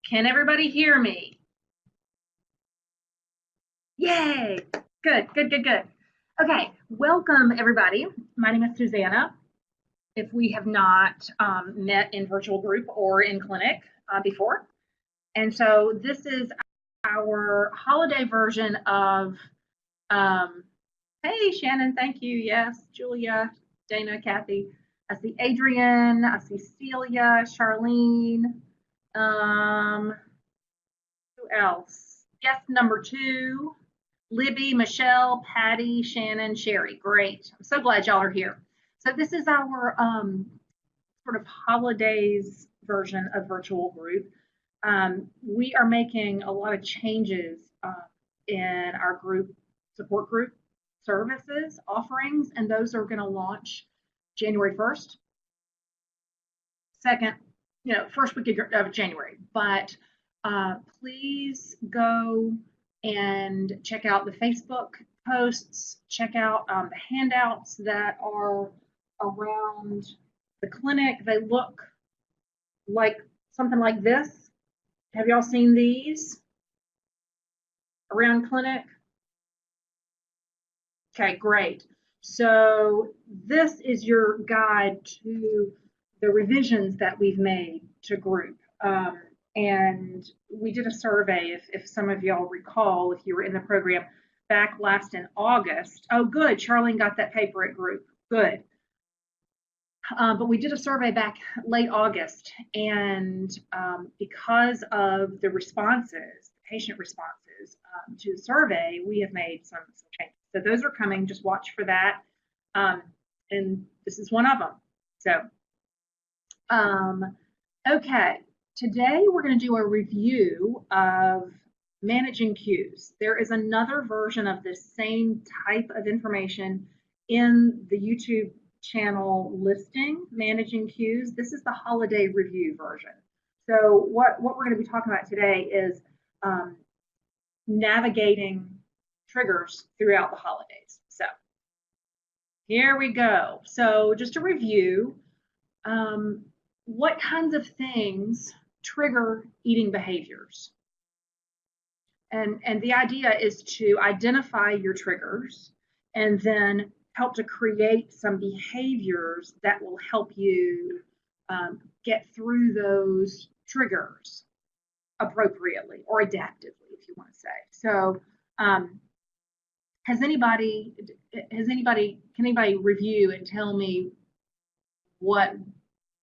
Can everybody hear me? Yay! Good, good, good, good. Okay, welcome everybody. My name is Susanna. If we have not met in virtual group or in clinic before, and so this is our holiday version of, um, hey Shannon, thank you. Yes, Julia, Dana, Kathy. I see Adrienne, I see Celia, Charlene. Um, who else? Guest number two, Libby, Michelle, Patty, Shannon, Sherry. Great. I'm so glad y'all are here. So this is our sort of holidays version of virtual group. We are making a lot of changes in our group support group services offerings, and those are going to launch January 1st, second, first week of January. But please go and check out the Facebook posts, check out the handouts that are around the clinic. They look like something like this. Have y'all seen these around clinic? Okay, great. So this is your guide to the revisions that we've made to group. And we did a survey, if some of y'all recall, if you were in the program back last in August. Oh, good. Charlene got that paper at group. Good. But we did a survey back late August, and because of the responses, patient responses to the survey, we have made some changes. So those are coming. Just watch for that. And this is one of them. So, okay. Today we're going to do a review of managing queues. There is another version of this same type of information in the YouTube channel listing, managing queues. This is the holiday review version. So what we're going to be talking about today is navigating triggers throughout the holidays. So here we go. So just to review, what kinds of things trigger eating behaviors? And the idea is to identify your triggers and then help to create some behaviors that will help you get through those triggers appropriately or adaptively, if you want to say. So can anybody review and tell me what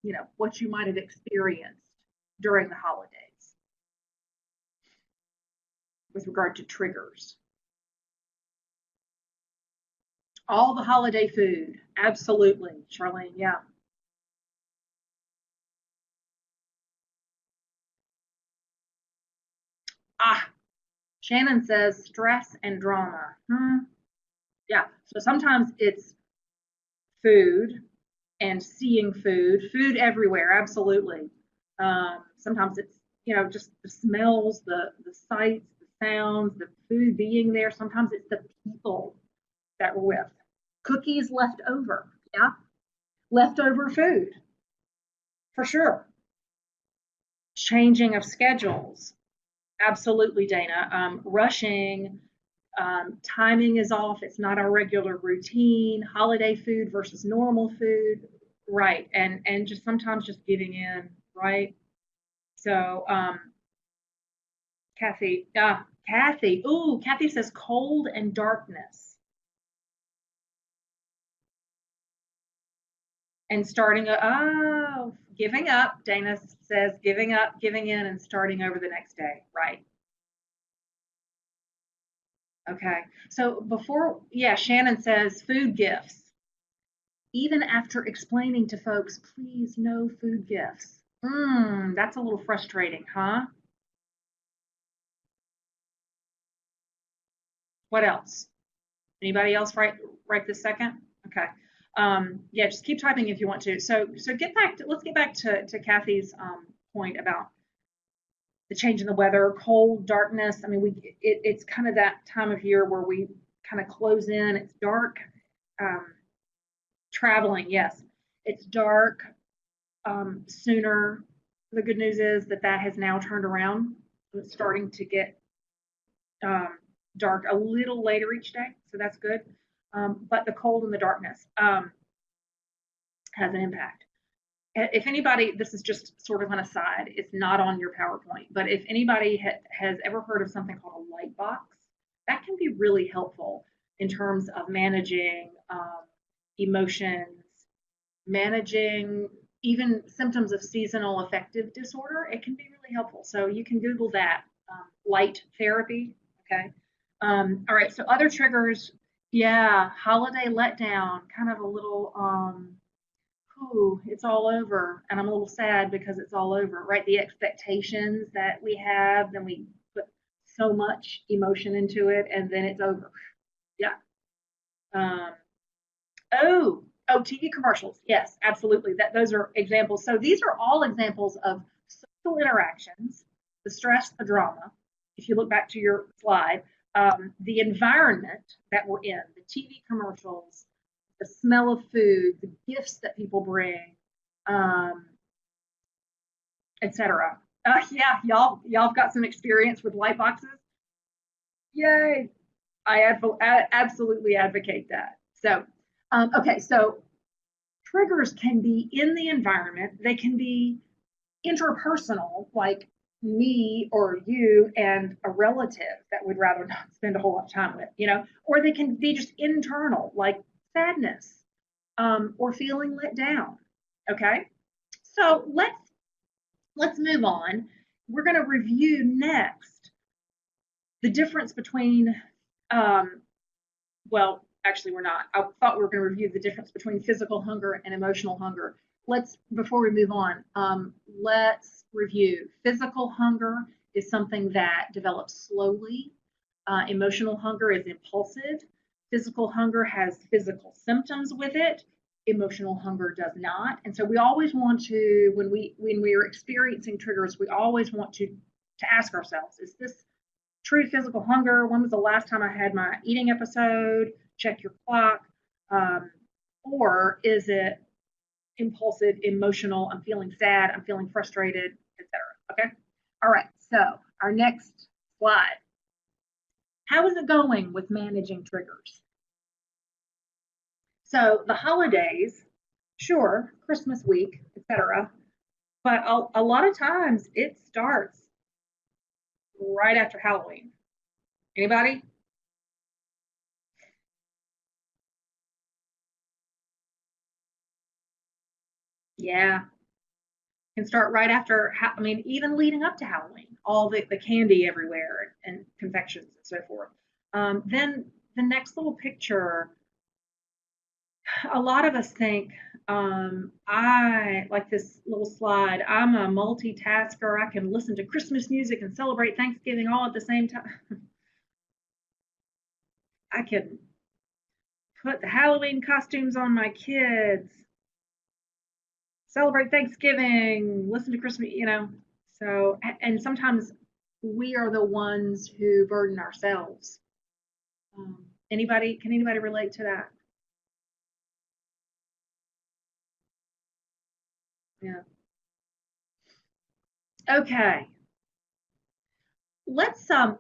you might have experienced during the holidays with regard to triggers? All the holiday food, absolutely, Charlene, yeah. Shannon says stress and drama. Yeah, so sometimes it's food and seeing food everywhere, absolutely. Sometimes it's, just the smells, the sights, the sounds, the food being there. Sometimes it's the people that we're with. Cookies left over, yeah, leftover food, for sure. Changing of schedules, absolutely, Dana. Rushing, timing is off. It's not our regular routine. Holiday food versus normal food, right? And just sometimes just giving in, right? So, Kathy, Kathy says cold and darkness. And starting, giving up. Dana says giving up, giving in, and starting over the next day, right? Okay, so Shannon says food gifts. Even after explaining to folks, please, no food gifts. That's a little frustrating, huh? What else? Anybody else right this second? Okay. Yeah, just keep typing if you want to. So let's get back to Kathy's point about the change in the weather, cold, darkness. I mean, it's kind of that time of year where we kind of close in. It's dark. Traveling, yes, it's dark sooner. the good news is that that has now turned around. It's starting to get dark a little later each day, so that's good. But the cold and the darkness has an impact. If anybody, this is just sort of an aside, it's not on your PowerPoint, but if anybody has ever heard of something called a light box, that can be really helpful in terms of managing emotions, managing even symptoms of seasonal affective disorder. It can be really helpful. So you can Google that, light therapy. Okay. All right. So other triggers, yeah, holiday letdown, kind of a little, ooh, it's all over. And I'm a little sad because it's all over, right? The expectations that we have, then we put so much emotion into it, and then it's over. Yeah. Um, TV commercials. Yes, absolutely. Those are examples. So these are all examples of social interactions, the stress, the drama. If you look back to your slide, the environment that we're in, the TV commercials, the smell of food, the gifts that people bring, um, etc. Yeah, y'all have got some experience with light boxes. Yay! Absolutely advocate that. So, okay, so triggers can be in the environment. They can be interpersonal, like me or you and a relative that we'd rather not spend a whole lot of time with, or they can be just internal, like sadness, or feeling let down. Okay, so let's move on. We're going to review next the difference between um, well, actually, we're not. I thought we were going to review the difference between physical hunger and emotional hunger. Before we move on, let's review. Physical hunger is something that develops slowly. Emotional hunger is impulsive. Physical hunger has physical symptoms with it. Emotional hunger does not. And so we always want to, when we are experiencing triggers, we always want to ask ourselves, is this true physical hunger? When was the last time I had my eating episode? Check your clock. Or is it impulsive, emotional? I'm feeling sad, I'm feeling frustrated, etc. Okay. All right. So our next slide. How is it going with managing triggers? So the holidays, sure, Christmas week, etc. But a lot of times it starts right after Halloween. Anybody? Yeah, can start right after, I mean, even leading up to Halloween, all the candy everywhere and confections and so forth. Then the next little picture, a lot of us think, I like this little slide, I'm a multitasker, I can listen to Christmas music and celebrate Thanksgiving all at the same time. I can put the Halloween costumes on my kids, celebrate Thanksgiving, listen to Christmas. So, and sometimes we are the ones who burden ourselves. Can anybody relate to that? Yeah. Okay.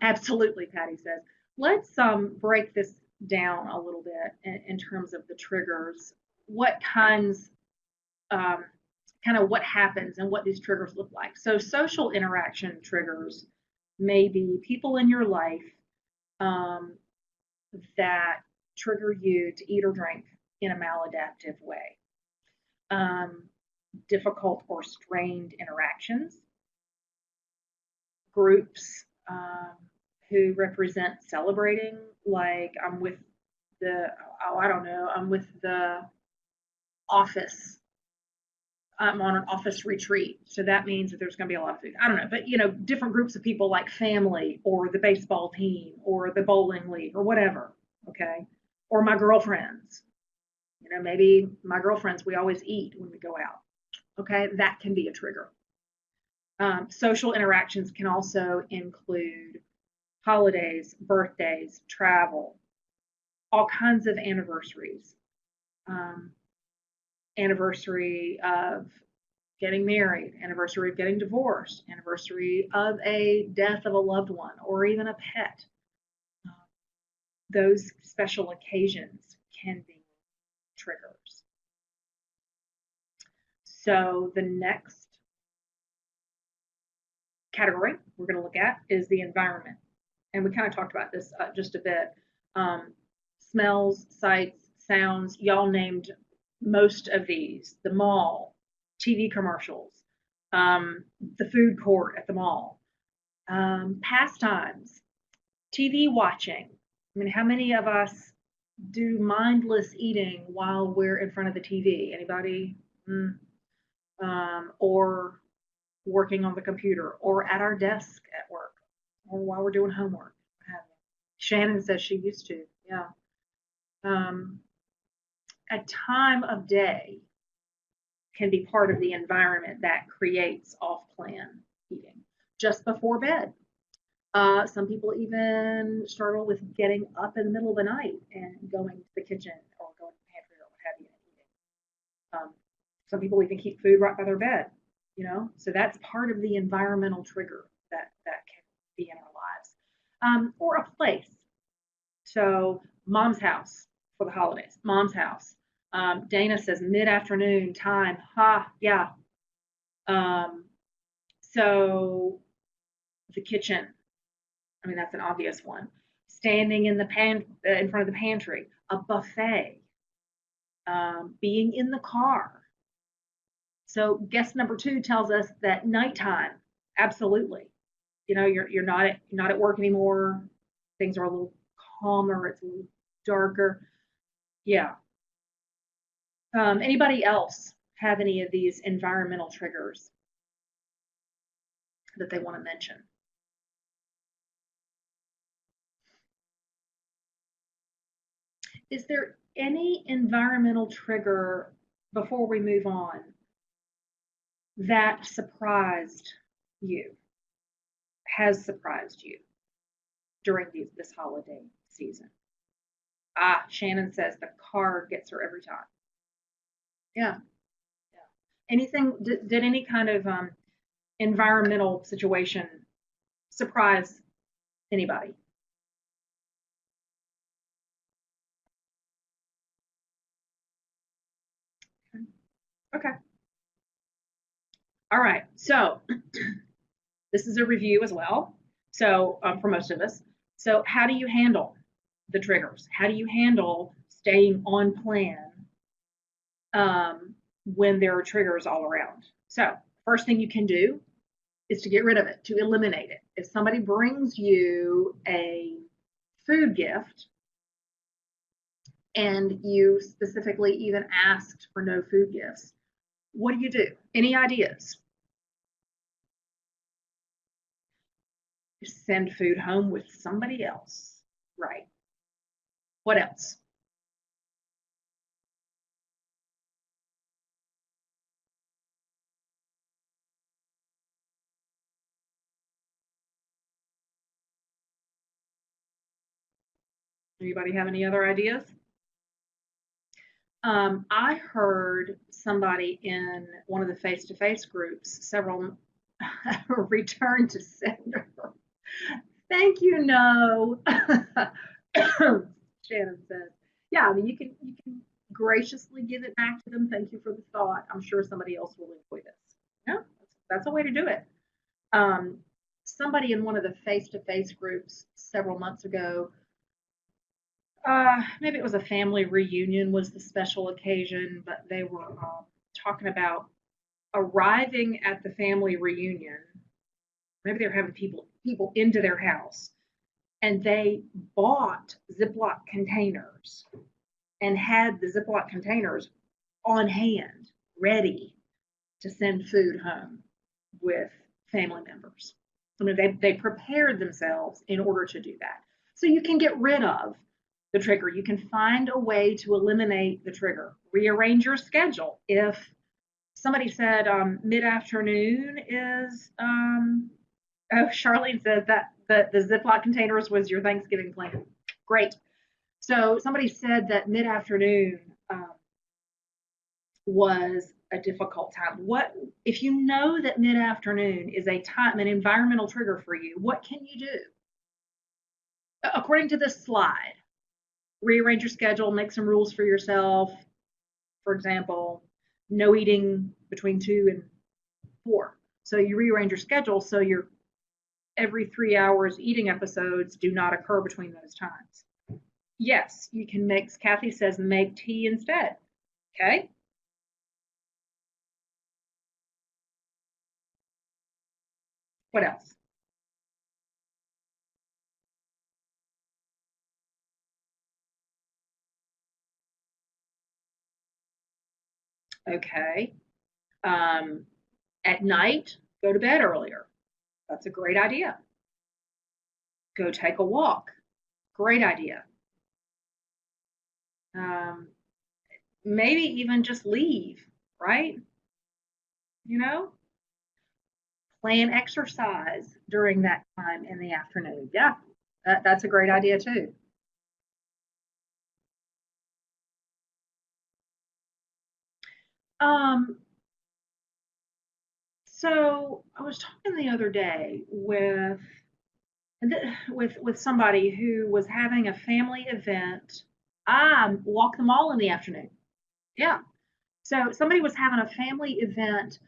Absolutely, Patty says, let's break this down a little bit in terms of the triggers. What kinds, um, kind of what happens and what these triggers look like. So social interaction triggers may be people in your life um, that trigger you to eat or drink in a maladaptive way. Um, Difficult or strained interactions, groups who represent celebrating, like I don't know, I'm with the office. I'm on an office retreat. So that means that there's going to be a lot of food. I don't know, but different groups of people like family or the baseball team or the bowling league or whatever. Okay. Or my girlfriends. Maybe my girlfriends, we always eat when we go out. Okay. That can be a trigger. Social interactions can also include holidays, birthdays, travel, all kinds of anniversaries. Um, Anniversary of getting married, anniversary of getting divorced, anniversary of a death of a loved one, or even a pet. Those special occasions can be triggers. So the next category we're going to look at is the environment. And we kind of talked about this just a bit. Smells, sights, sounds, y'all named most of these. The mall, TV commercials, the food court at the mall, pastimes, TV watching. I mean, how many of us do mindless eating while we're in front of the TV? Anybody? Or working on the computer, or at our desk at work, or while we're doing homework. Shannon says she used to, yeah. A time of day can be part of the environment that creates off-plan eating. Just before bed. Some people even struggle with getting up in the middle of the night and going to the kitchen or going to the pantry or what have you and eating. Some people even keep food right by their bed, so that's part of the environmental trigger that can be in our lives. Or a place. So mom's house for the holidays, mom's house. Dana says mid-afternoon time. Yeah. So the kitchen. I mean, that's an obvious one. Standing in in front of the pantry, a buffet, being in the car. So guest number 2 tells us that nighttime, absolutely. You're not at work anymore. Things are a little calmer. It's a little darker. Yeah. Anybody else have any of these environmental triggers that they want to mention? Is there any environmental trigger, before we move on, that surprised you, has surprised you during this holiday season? Shannon says the car gets her every time. Yeah. Anything, did any kind of environmental situation surprise anybody? Okay. All right. So this is a review as well. So for most of us. So how do you handle the triggers? How do you handle staying on plan when there are triggers all around? So first thing you can do is to get rid of it, to eliminate it. If somebody brings you a food gift and you specifically even asked for no food gifts, what do you do? Any ideas? You send food home with somebody else, right? What else? Anybody have any other ideas? I heard somebody in one of the face-to-face groups, several return to sender. Thank you, no. Shannon says, yeah, I mean, you can graciously give it back to them. Thank you for the thought. I'm sure somebody else will enjoy this. Yeah, that's a way to do it. Somebody in one of the face-to-face groups several months ago, maybe it was a family reunion was the special occasion, but they were talking about arriving at the family reunion. Maybe they were having people into their house, and they bought Ziploc containers and had the Ziploc containers on hand, ready to send food home with family members. I mean, they prepared themselves in order to do that. So you can get rid of the trigger. You can find a way to eliminate the trigger. Rearrange your schedule. If somebody said mid-afternoon is, Charlene says that the Ziploc containers was your Thanksgiving plan. Great. So somebody said that mid-afternoon was a difficult time. What if you know that mid-afternoon is a time, an environmental trigger for you? What can you do? According to this slide, rearrange your schedule, make some rules for yourself. For example, no eating between 2 and 4. So you rearrange your schedule so your every 3 hours eating episodes do not occur between those times. Yes, you can make, Kathy says, make tea instead. Okay. What else? Okay. Um, at night, go to bed earlier. That's a great idea. Go take a walk. Great idea. Um, maybe even just leave, right? You know, plan exercise during that time in the afternoon. Yeah, that's a great idea too. Um, so I was talking the other day with somebody who was having a family event. I walk the mall in the afternoon. Yeah. So somebody was having a family event,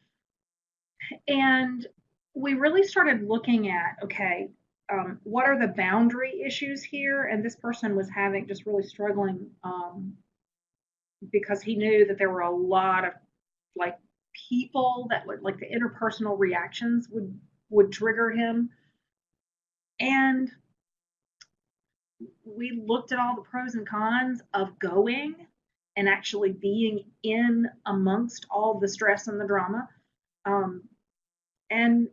and we really started looking at, okay, what are the boundary issues here? And this person was having just really struggling, because he knew that there were a lot of like people that would, like, the interpersonal reactions would trigger him. And we looked at all the pros and cons of going and actually being in amongst all the stress and the drama. Um, and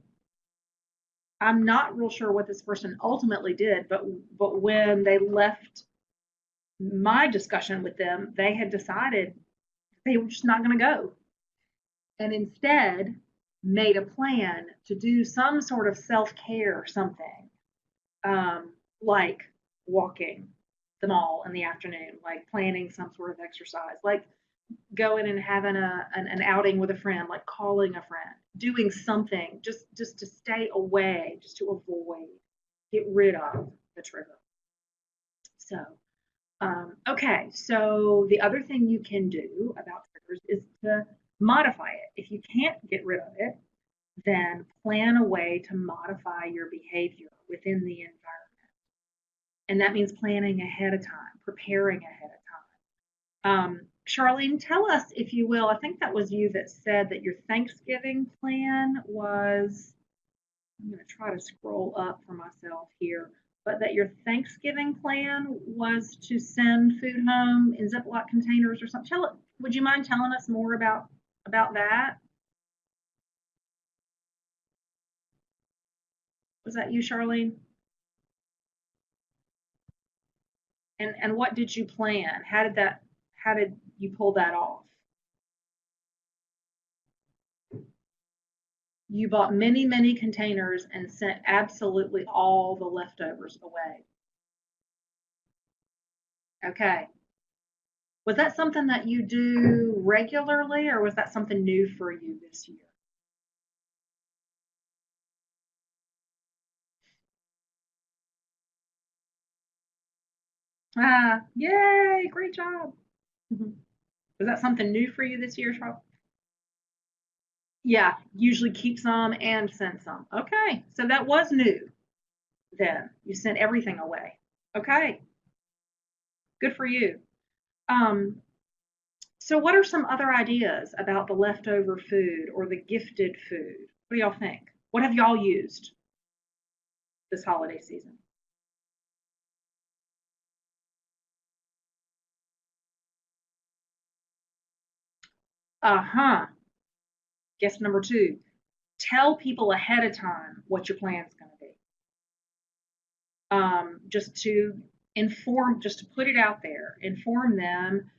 I'm not real sure what this person ultimately did, but when they left my discussion with them, they had decided they were just not going to go, and instead made a plan to do some sort of self-care or something, like walking the mall in the afternoon, like planning some sort of exercise, like going and having an outing with a friend, like calling a friend, doing something just to stay away, just to avoid, get rid of the trigger. So, okay, so the other thing you can do about triggers is to modify it. If you can't get rid of it, then plan a way to modify your behavior within the environment. And that means planning ahead of time, preparing ahead of time. Charlene, tell us, if you will, I think that was you that said that your Thanksgiving plan was, I'm going to try to scroll up for myself here, but that your Thanksgiving plan was to send food home in Ziploc containers or something. Would you mind telling us more about that? Was that you, Charlene? And what did you plan? How did you pull that off? You bought many, many containers and sent absolutely all the leftovers away. Okay. Was that something that you do regularly, or was that something new for you this year? Ah, yay, great job. Mhm. Was that something new for you this year, Charles? Yeah, usually keep some and send some. Okay, so that was new then. You sent everything away. Okay, good for you. Um, so what are some other ideas about the leftover food or the gifted food? What do y'all think? What have y'all used this holiday season? Uh-huh. Guess number two, tell people ahead of time what your plan is going to be. Just to inform, just to put it out there, inform them,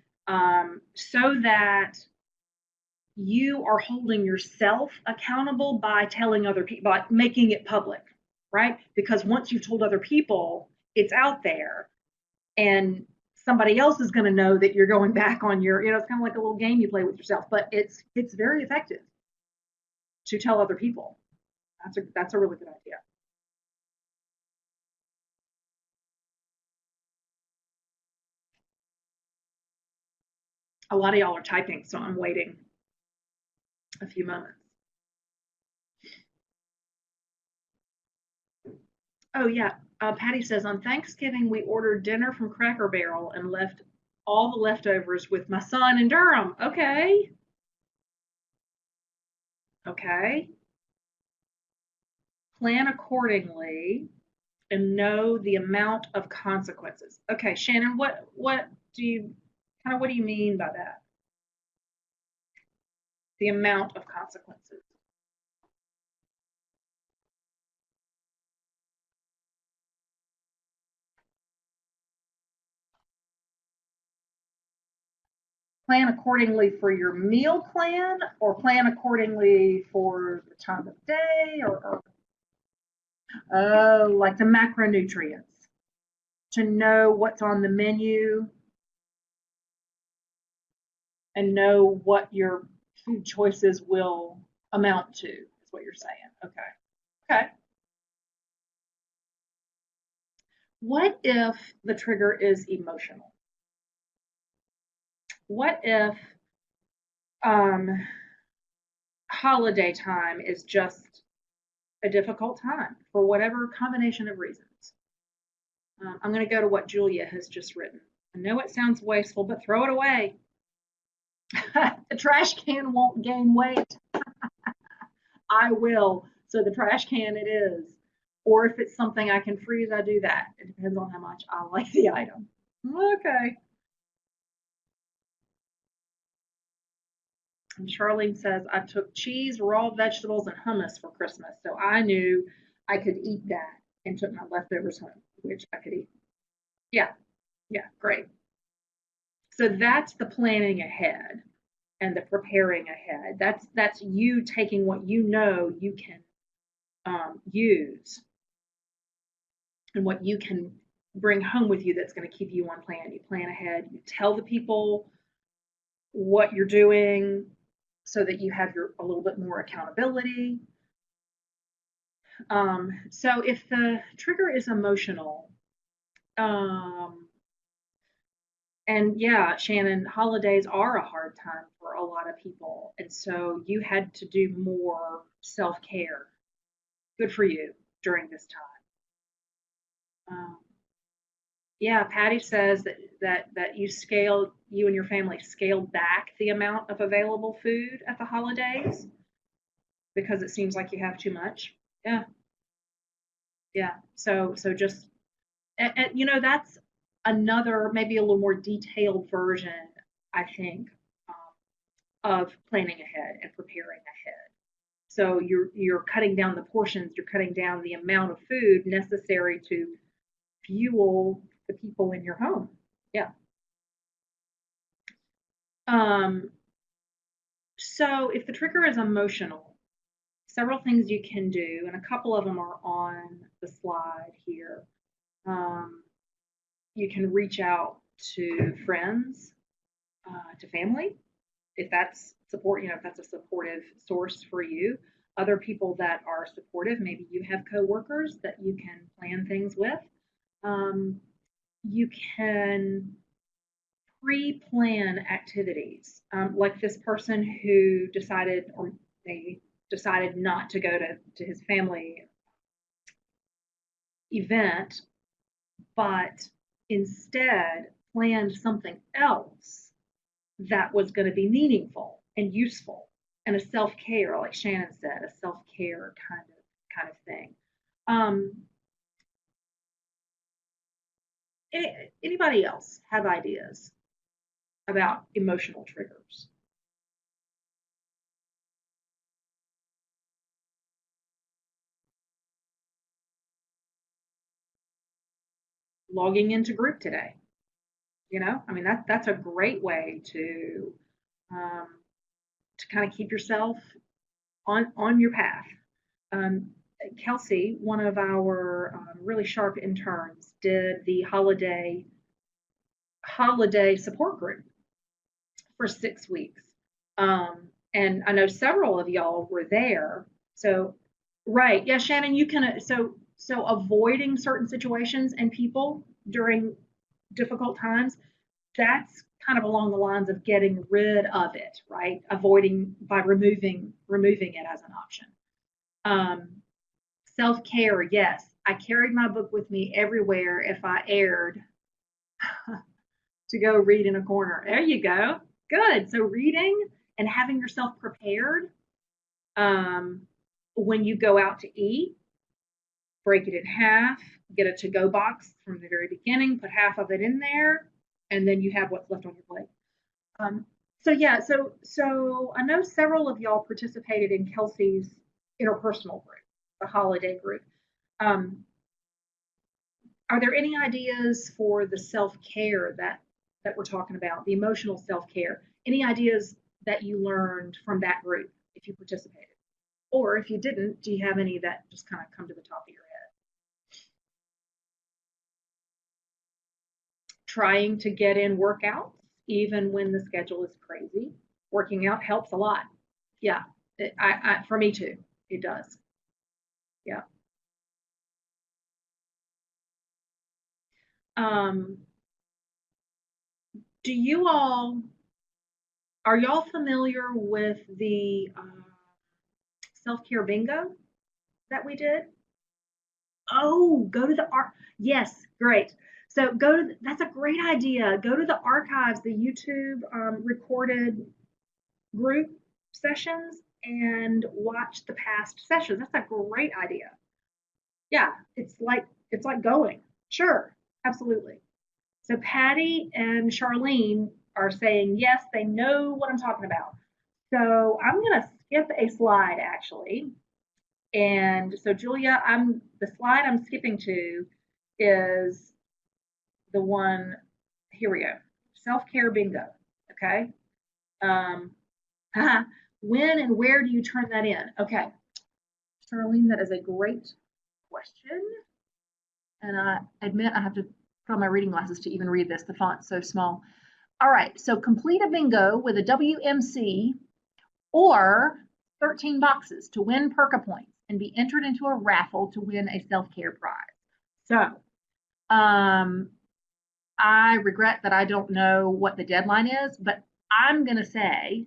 so that you are holding yourself accountable by telling other people, by making it public, right? Because once you've told other people, it's out there. And somebody else is going to know that you're going back on your, it's kind of like a little game you play with yourself, but it's very effective to tell other people. That's a really good idea. A lot of y'all are typing, so I'm waiting a few moments. Oh yeah, Patty says on Thanksgiving we ordered dinner from Cracker Barrel and left all the leftovers with my son in Durham. Okay, okay. Plan accordingly and know the amount of consequences. Okay, Shannon, what do you what do you mean by that? The amount of consequences. Plan accordingly for your meal plan or plan accordingly for the time of day or oh, like the macronutrients to know what's on the menu and know what your food choices will amount to, is what you're saying. Okay. Okay. What if the trigger is emotional? What if um, holiday time is just a difficult time for whatever combination of reasons? I'm going to go to what Julia has just written. I know it sounds wasteful, but throw it away. The trash can won't gain weight. I will. So the trash can it is. Or if it's something I can freeze, I do that. It depends on how much I like the item. Okay. And Charlene says, I took cheese, raw vegetables, and hummus for Christmas. So I knew I could eat that and took my leftovers home, which I could eat. Yeah, yeah, great. So that's the planning ahead and the preparing ahead. That's you taking what you know you can use and what you can bring home with you that's going to keep you on plan. You plan ahead. You tell the people what you're doing so that you have a little bit more accountability. So if the trigger is emotional, um, and yeah, Shannon, holidays are a hard time for a lot of people. And so you had to do more self care. Good for you during this time. Yeah, Patty says that you and your family scaled back the amount of available food at the holidays because it seems like you have too much. Yeah, yeah. So just that's another maybe a little more detailed version, I think, of planning ahead and preparing ahead. So you're cutting down the portions, you're cutting down the amount of food necessary to fuel the people in your home. Yeah. Um, so if the trigger is emotional, several things you can do, and a couple of them are on the slide here. Um, you can reach out to friends, to family, if that's support, if that's a supportive source for you. Other people that are supportive, maybe you have coworkers that you can plan things with. You can pre-plan activities, like this person who decided, or they decided not to go to his family event, but instead planned something else that was going to be meaningful and useful and a self-care, like Shannon said, a self-care kind of thing. Um, Anybody else have ideas about emotional triggers? Logging into group today. I mean that's a great way um, to kind of keep yourself on your path. Um, Kelsey, one of our really sharp interns, did the holiday holiday support group for 6 weeks. And I know several of y'all were there. So, right. Yeah, Shannon, you can, so avoiding certain situations and people during difficult times, that's kind of along the lines of getting rid of it, right? Avoiding by removing it as an option. Um, Self-care, yes. I carried my book with me everywhere if I erred to go read in a corner. There you go. Good. So reading and having yourself prepared um, when you go out to eat, break it in half, get a to-go box from the very beginning, put half of it in there, and then you have what's left on your plate. So yeah, so I know several of y'all participated in Kelsey's interpersonal group, the holiday group. Um, are there any ideas for the self-care that we're talking about, the emotional self-care? Any ideas that you learned from that group if you participated? Or if you didn't, do you have any that just kind of come to the top of your head? Trying to get in workouts even when the schedule is crazy. Working out helps a lot. Yeah, for me too, it does. Yeah. Um, do you all are y'all familiar with the self-care bingo that we did? Oh, go to the art. Yes, great. So that's a great idea. Go to the archives, the YouTube recorded group sessions, and watch the past sessions. That's a great idea. Yeah, it's like going. Sure, absolutely. So Patty and Charlene are saying yes, they know what I'm talking about. So I'm gonna skip a slide actually. And so Julia, the slide I'm skipping to is the one, here we go. Self-care bingo. Okay. Um, when and where do you turn that in? Okay. Charlene, that is a great question. And I admit I have to put on my reading glasses to even read this. The font's so small. All right, so complete a bingo with a WMC or 13 boxes to win Perka points and be entered into a raffle to win a self-care prize. So I regret that I don't know what the deadline is, but I'm going to say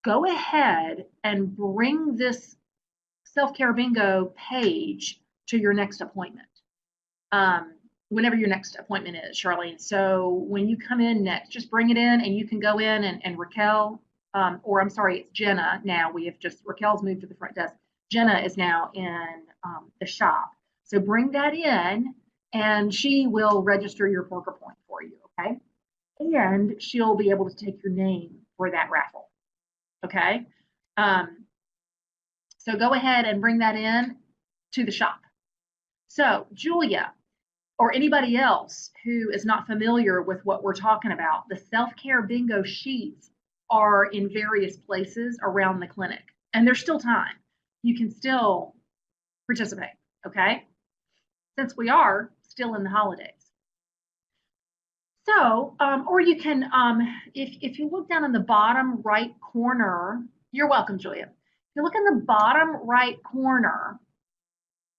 go ahead and bring this self-care bingo page to your next appointment. Whenever your next appointment is, Charlene. So when you come in next, just bring it in and you can go in and Raquel, or I'm sorry, it's Jenna now. Raquel's moved to the front desk. Jenna is now in the shop. So bring that in and she will register your Porker point for you, okay? And she'll be able to take your name for that raffle, okay? So go ahead and bring that in to the shop. So Julia, or anybody else who is not familiar with what we're talking about, the self-care bingo sheets are in various places around the clinic, and there's still time. You can still participate, okay? Since we are still in the holidays. So, or you can, if you look down in the bottom right corner, you're welcome, Julia. If you look in the bottom right corner,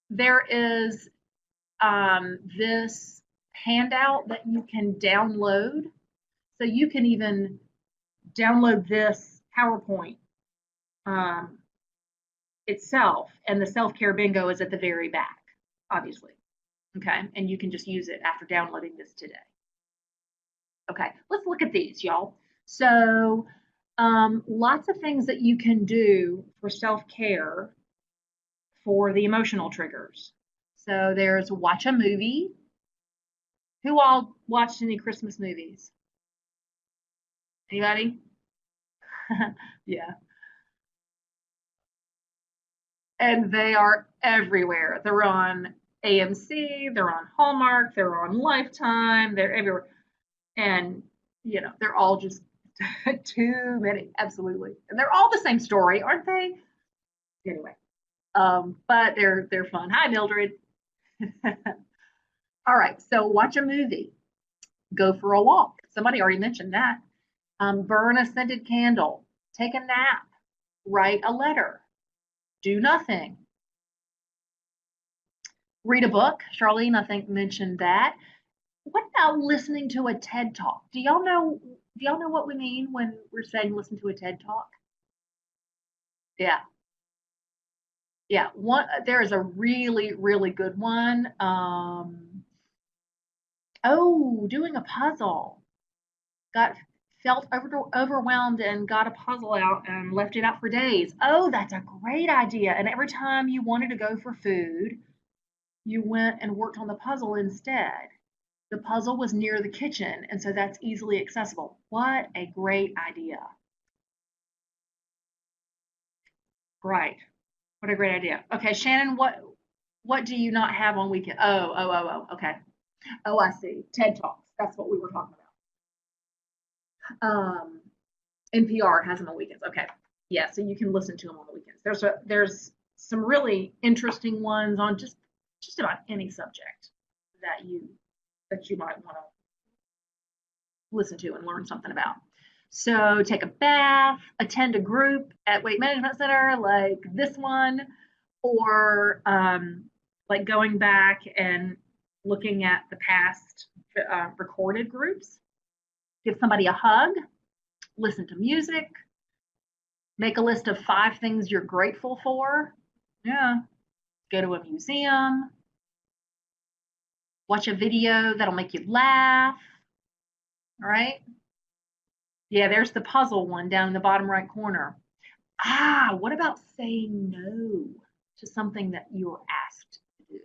there is this handout that you can download. So you can even download this PowerPoint itself, and the self-care bingo is at the very back, obviously. Okay, and you can just use it after downloading this today. Okay, let's look at these, y'all. So lots of things that you can do for self-care for the emotional triggers. So there's watch a movie. Who all watched any Christmas movies? Anybody? Yeah. And they are everywhere. They're on AMC, they're on Hallmark, they're on Lifetime, they're everywhere. And, they're all just too many, absolutely. And they're all the same story, aren't they? Anyway, but they're fun. Hi, Mildred. All right, so watch a movie. Go for a walk. Somebody already mentioned that. Burn a scented candle. Take a nap. Write a letter. Do nothing. Read a book. Charlene, I think, mentioned that. What about listening to a TED Talk? Do y'all know what we mean when we're saying listen to a TED Talk? Yeah. Yeah. There is a really, really good one. Doing a puzzle. Got felt overwhelmed and got a puzzle out and left it out for days. Oh, that's a great idea. And every time you wanted to go for food, you went and worked on the puzzle instead. The puzzle was near the kitchen, and so that's easily accessible. What a great idea. Right. What a great idea. Okay, Shannon, what do you not have on weekend? Oh. Okay. Oh, I see. TED Talks. That's what we were talking about. NPR has them on weekends. Okay. Yeah, so you can listen to them on the weekends. There's some really interesting ones on just about any subject that you might want to listen to and learn something about. So take a bath, attend a group at Weight Management Center like this one, or like going back and looking at the past recorded groups. Give somebody a hug, listen to music, make a list of 5 things you're grateful for. Yeah. Go to a museum, watch a video that'll make you laugh. All right. Yeah, there's the puzzle one down in the bottom right corner. What about saying no to something that you were asked to do?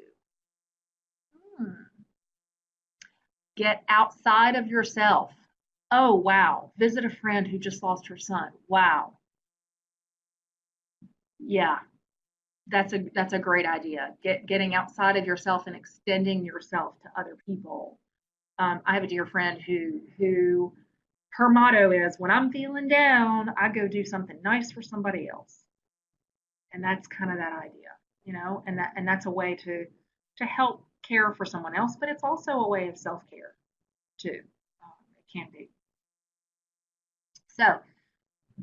Get outside of yourself. Oh, wow. Visit a friend who just lost her son. Wow. Yeah, that's a great idea. Getting outside of yourself and extending yourself to other people. I have a dear friend who her motto is, when I'm feeling down, I go do something nice for somebody else. And that's kind of that idea, and that's a way to help care for someone else, but it's also a way of self-care too. It can be. So,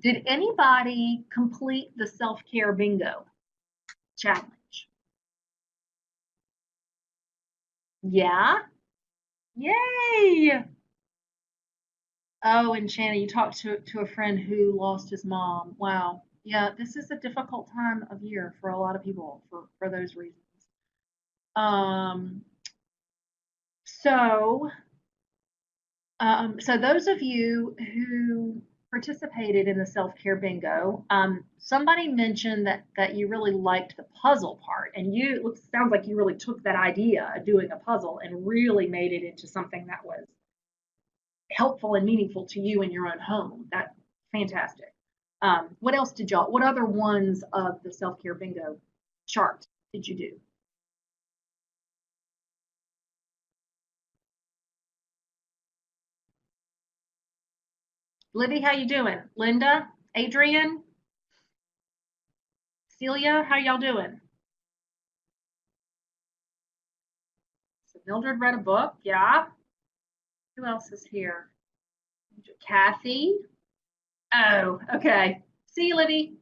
did anybody complete the self-care bingo challenge? Yeah. Yay. Oh, and Shannon, you talked to a friend who lost his mom. Wow. Yeah, this is a difficult time of year for a lot of people for those reasons. Um, so, so those of you who participated in the self-care bingo, somebody mentioned that you really liked the puzzle part, and sounds like you really took that idea of doing a puzzle and really made it into something that was helpful and meaningful to you in your own home. That's fantastic. What other ones of the self-care bingo chart did you do? Libby, how you doing? Linda, Adrian, Celia, how y'all doing? So Mildred read a book, yeah. Who else is here? Kathy. Oh, okay. See you, Libby.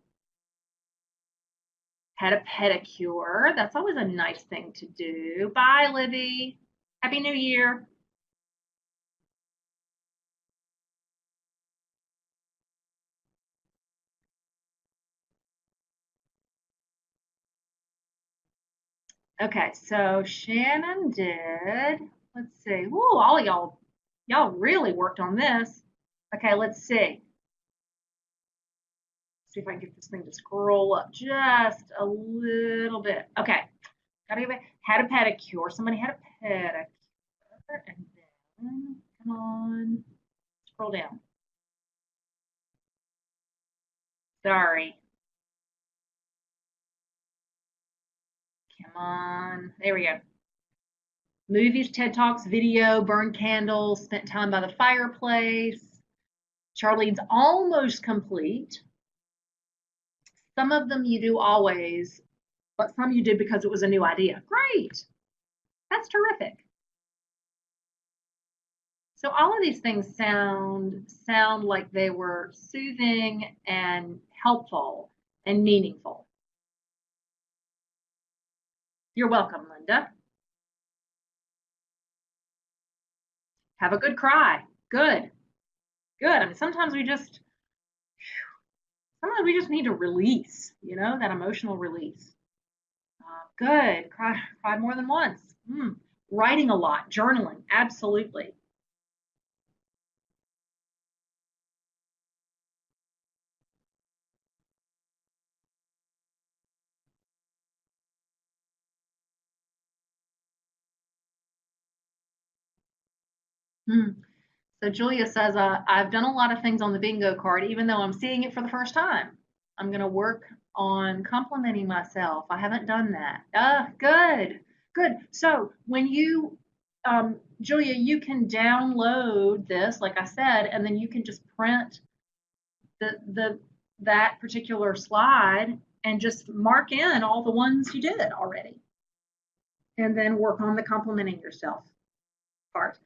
Had a pedicure. That's always a nice thing to do. Bye, Libby. Happy New Year. Okay, so Shannon did. Let's see. Ooh, all of y'all really worked on this. Okay, let's see. See if I can get this thing to scroll up just a little bit. Okay, gotta get back. Had a pedicure. Somebody had a pedicure, and then come on, scroll down. Sorry. Come on. There we go. Movies, TED Talks, video, burned candles, spent time by the fireplace. Charlene's almost complete. Some of them you do always, but some you did because it was a new idea. Great. That's terrific. So all of these things sound like they were soothing and helpful and meaningful. You're welcome, Linda. Have a good cry. Good. Good. I mean, sometimes we just need to release, that emotional release. Good. Cried more than once. Writing a lot, journaling, absolutely. Hmm. So Julia says, I've done a lot of things on the bingo card, even though I'm seeing it for the first time. I'm going to work on complimenting myself. I haven't done that. Good, good. So when Julia, you can download this, like I said, and then you can just print that particular slide and just mark in all the ones you did already, and then work on the complimenting yourself part.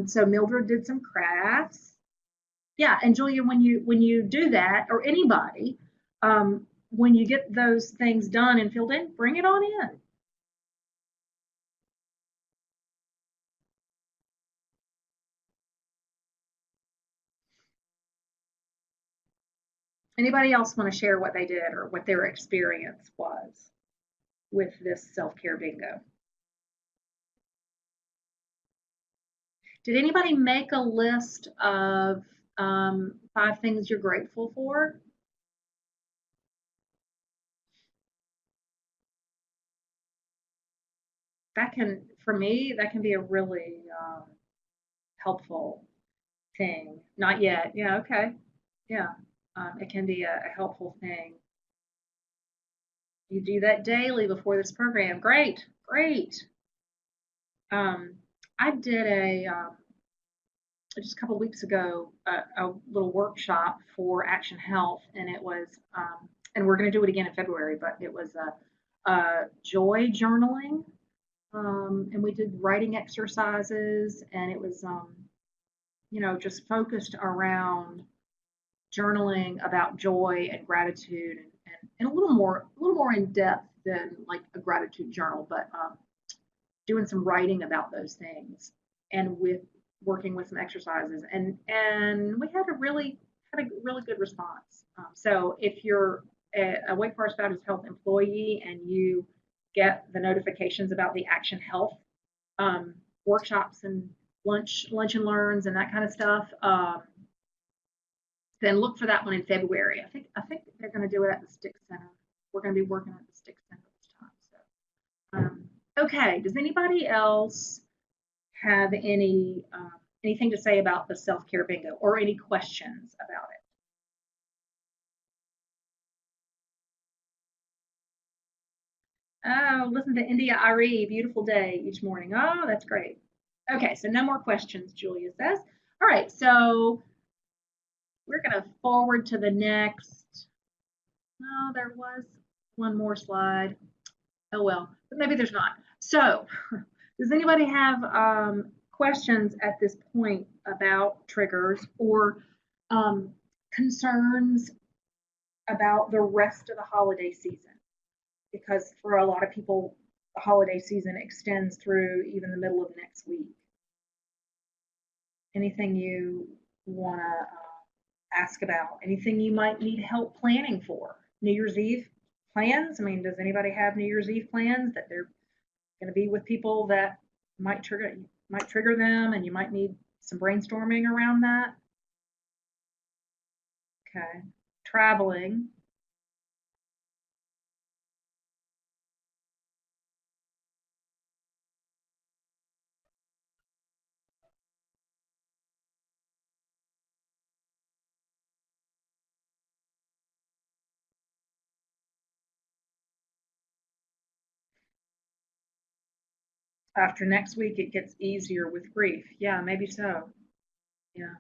So Mildred did some crafts. Yeah, and Julia, when you do that, or anybody, when you get those things done and filled in, bring it on in. Anybody else want to share what they did or what their experience was with this self-care bingo? Did anybody make a list of 5 things you're grateful for? For me, that can be a really helpful thing. Not yet. Yeah, okay. Yeah. It can be a helpful thing. You do that daily before this program. Great, great. Um, I did just a couple of weeks ago a little workshop for Action Health, and it was and we're going to do it again in February, but it was a joy journaling, and we did writing exercises, and it was just focused around journaling about joy and gratitude, and a little more in depth than like a gratitude journal, but doing some writing about those things, and with working with some exercises, and we had a really good response. So if you're a Wake Forest Baptist Health employee and you get the notifications about the Action Health um, workshops and lunch and learns and that kind of stuff, then look for that one in February. I think they're going to do it at the Stick Center. We're going to be working at the Stick Center this time. Okay. Does anybody else have anything to say about the self care bingo or any questions about it? Oh, listen to India Ari, beautiful day each morning. Oh, that's great. Okay, so no more questions, Julia says. All right, so we're going to forward to the next. No, there was one more slide. Oh well, but maybe there's not. So, does anybody have questions at this point about triggers or concerns about the rest of the holiday season? Because for a lot of people, the holiday season extends through even the middle of next week. Anything you want to ask about? Anything you might need help planning for? New Year's Eve plans? I mean, does anybody have New Year's Eve plans that they're going to be with people that might trigger them, and you might need some brainstorming around that? Okay. Traveling. After next week, it gets easier with grief. Yeah, maybe so. Yeah.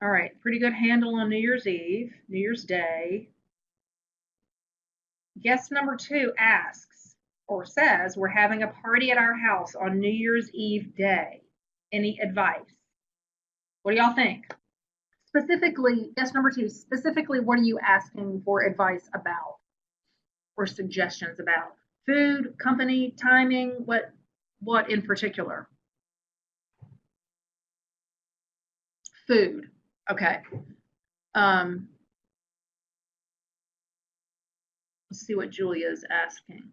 All right. Pretty good handle on New Year's Eve, New Year's Day. Guest number 2 asks or says, we're having a party at our house on New Year's Eve day. Any advice? What do y'all think? Specifically, yes, number two, specifically, what are you asking for advice about or suggestions about? Food, company, timing, what in particular? Food. Okay. Um, let's see what Julia is asking.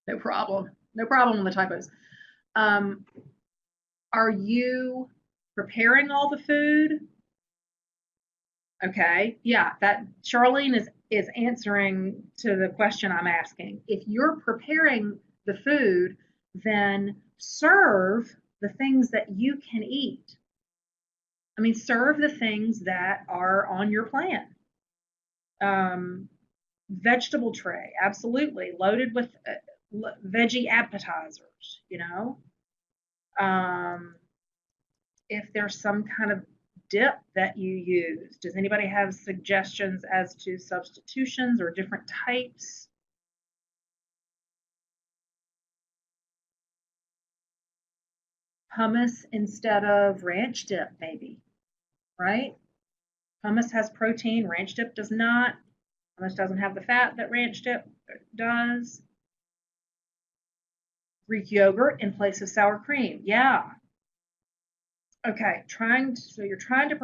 No problem. No problem with the typos. Um, are you preparing all the food? Okay. Yeah, that Charlene is answering to the question I'm asking. If you're preparing the food, then serve the things that you can eat. I mean, serve the things that are on your plan. Vegetable tray, absolutely, loaded with veggie appetizers, you know. Um, if there's some kind of dip that you use, does anybody have suggestions as to substitutions or different types? Hummus instead of ranch dip, maybe, right? Hummus has protein, ranch dip does not. Hummus doesn't have the fat that ranch dip does. Greek yogurt in place of sour cream. Yeah. Okay, so you're trying to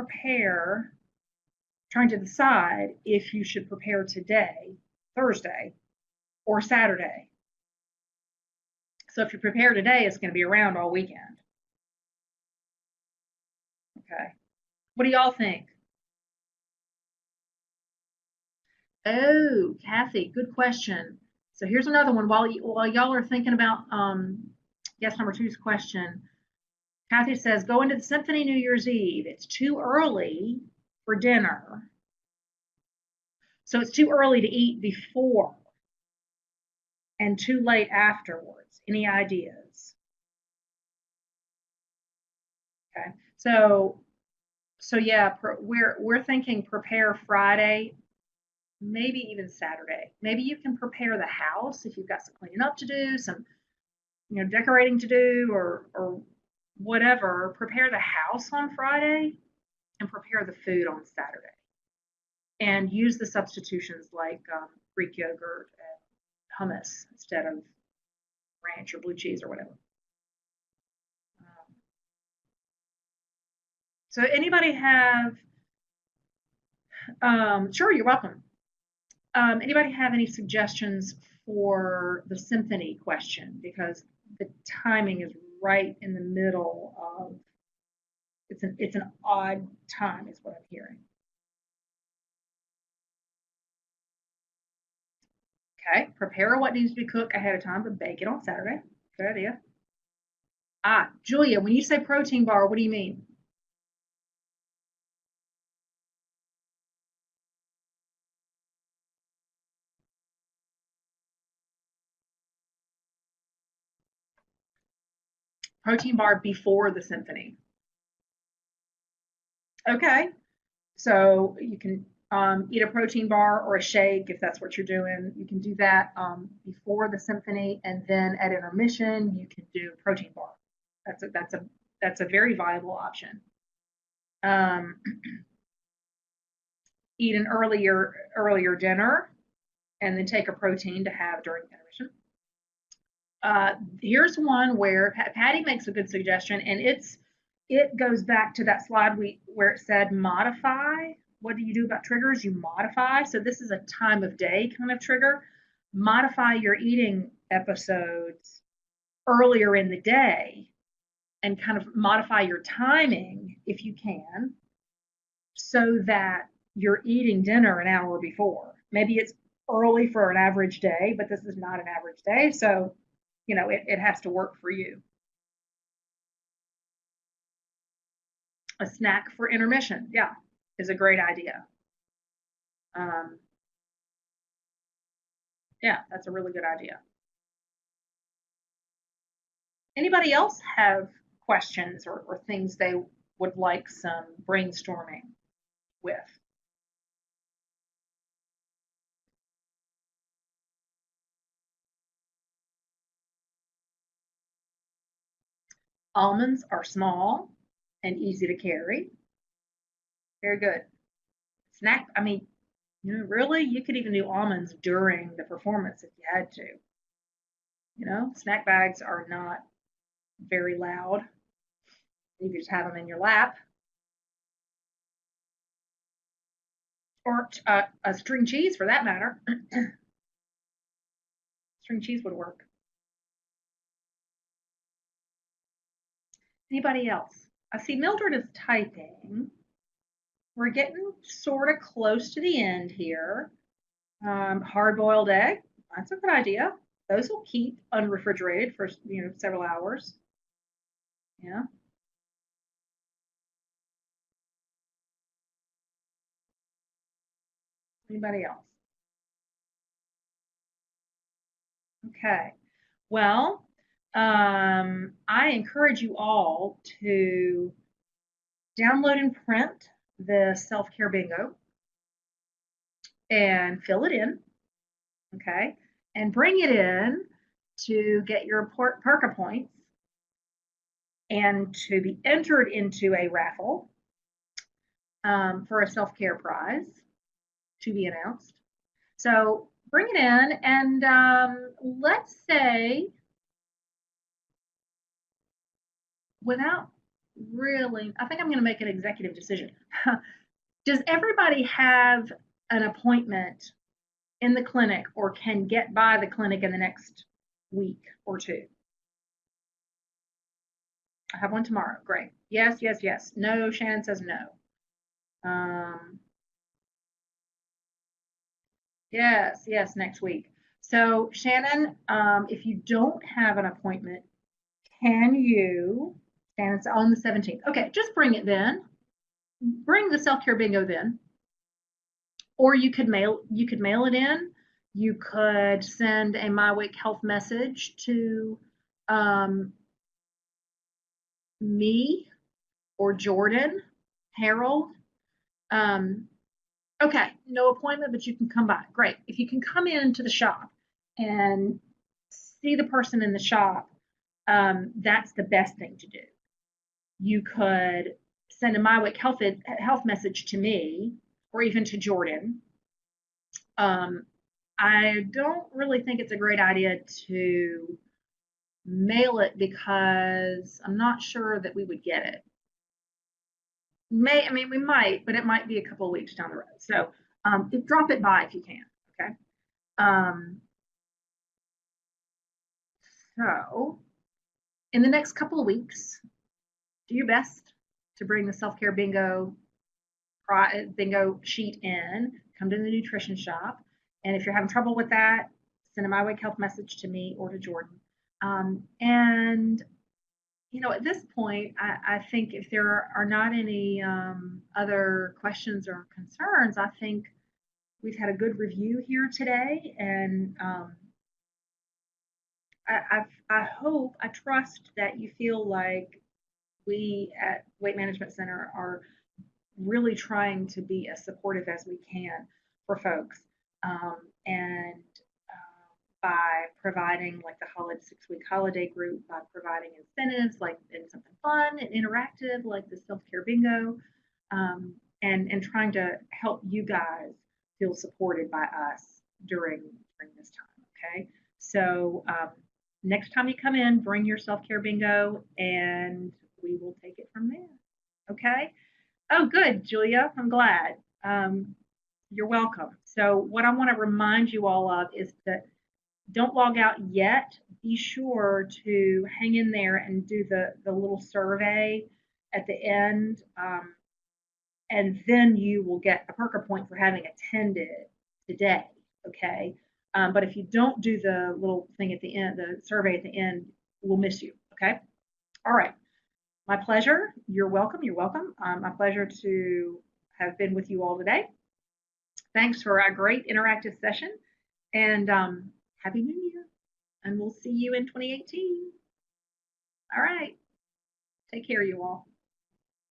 decide if you should prepare today, Thursday, or Saturday. So if you prepare today, it's going to be around all weekend. Okay. What do y'all think? Oh, Kathy, good question. So here's another one. While y'all are thinking about guess number two's question, Kathy says, go into the symphony New Year's Eve. It's too early for dinner. So it's too early to eat before and too late afterwards. Any ideas? Okay. So yeah, we're thinking prepare Friday, maybe even Saturday. Maybe you can prepare the house if you've got some cleaning up to do, some decorating to do, or whatever. Prepare the house on Friday and prepare the food on Saturday. And use the substitutions like Greek yogurt and hummus instead of ranch or blue cheese or whatever. So anybody have, sure, you're welcome. Anybody have any suggestions for the symphony question? Because the timing is right in the middle of, it's an odd time is what I'm hearing. Okay, prepare what needs to be cooked ahead of time, but bake it on Saturday. Good idea. Julia, when you say protein bar, what do you mean? Protein bar before the symphony. Okay, so you can eat a protein bar or a shake if that's what you're doing. You can do that before the symphony, and then at intermission you can do protein bar. That's a very viable option. Um, eat an earlier dinner, and then take a protein to have during intermission. Here's one where Patty makes a good suggestion, and it goes back to that slide where it said modify. What do you do about triggers? You modify. So this is a time of day kind of trigger. Modify your eating episodes earlier in the day and kind of modify your timing if you can so that you're eating dinner an hour before. Maybe it's early for an average day, but this is not an average day. So, it has to work for you. A snack for intermission, yeah, is a great idea. Um, yeah, that's a really good idea. Anybody else have questions or things they would like some brainstorming with? Almonds are small and easy to carry. Very good. Snack, I mean, really, you could even do almonds during the performance if you had to. Snack bags are not very loud. You could just have them in your lap. Or a string cheese for that matter. String cheese would work. Anybody else? I see Mildred is typing. We're getting sort of close to the end here. Hard-boiled egg, that's a good idea. Those will keep unrefrigerated for several hours. Yeah. Anybody else? Okay. Well, I encourage you all to download and print the self-care bingo and fill it in, okay? And bring it in to get your Perka points and to be entered into a raffle for a self-care prize to be announced. So bring it in, and let's say, without really, I think I'm going to make an executive decision. Does everybody have an appointment in the clinic or can get by the clinic in the next week or two? I have one tomorrow. Great. Yes, yes, yes. No, Shannon says no. Yes, yes, next week. So Shannon, if you don't have an appointment, can you, Shannon's on the 17th. Okay, just bring it then. Bring the self-care bingo then. Or you could mail it in. You could send a My Wake Health message to me or Jordan, Harold. Okay, no appointment, but you can come by. Great. If you can come into the shop and see the person in the shop, that's the best thing to do. You could send a My Wake Health message to me or even to Jordan. I don't really think it's a great idea to mail it because I'm not sure that we would get it. We might, but it might be a couple of weeks down the road. So drop it by if you can. Okay. So in the next couple of weeks, do your best to bring the self-care bingo sheet in. Come to the nutrition shop, and if you're having trouble with that, send a My Wake Health message to me or to Jordan. And at this point, I think if there are not any other questions or concerns, I think we've had a good review here today, and I hope, I trust that you feel like we at Weight Management Center are really trying to be as supportive as we can for folks. And by providing like the 6-week holiday group, by providing incentives like and something fun and interactive like the self-care bingo, and trying to help you guys feel supported by us during this time. Okay, so next time you come in, bring your self-care bingo and we will take it from there. Okay. Oh, good, Julia. I'm glad. You're welcome. So what I want to remind you all of is that don't log out yet. Be sure to hang in there and do the little survey at the end. And then you will get a Perka point for having attended today. Okay. But if you don't do the little thing at the end, the survey at the end, we'll miss you. Okay. All right. My pleasure. You're welcome. You're welcome. My pleasure to have been with you all today. Thanks for a great interactive session, and Happy New Year. And we'll see you in 2018. All right. Take care, you all.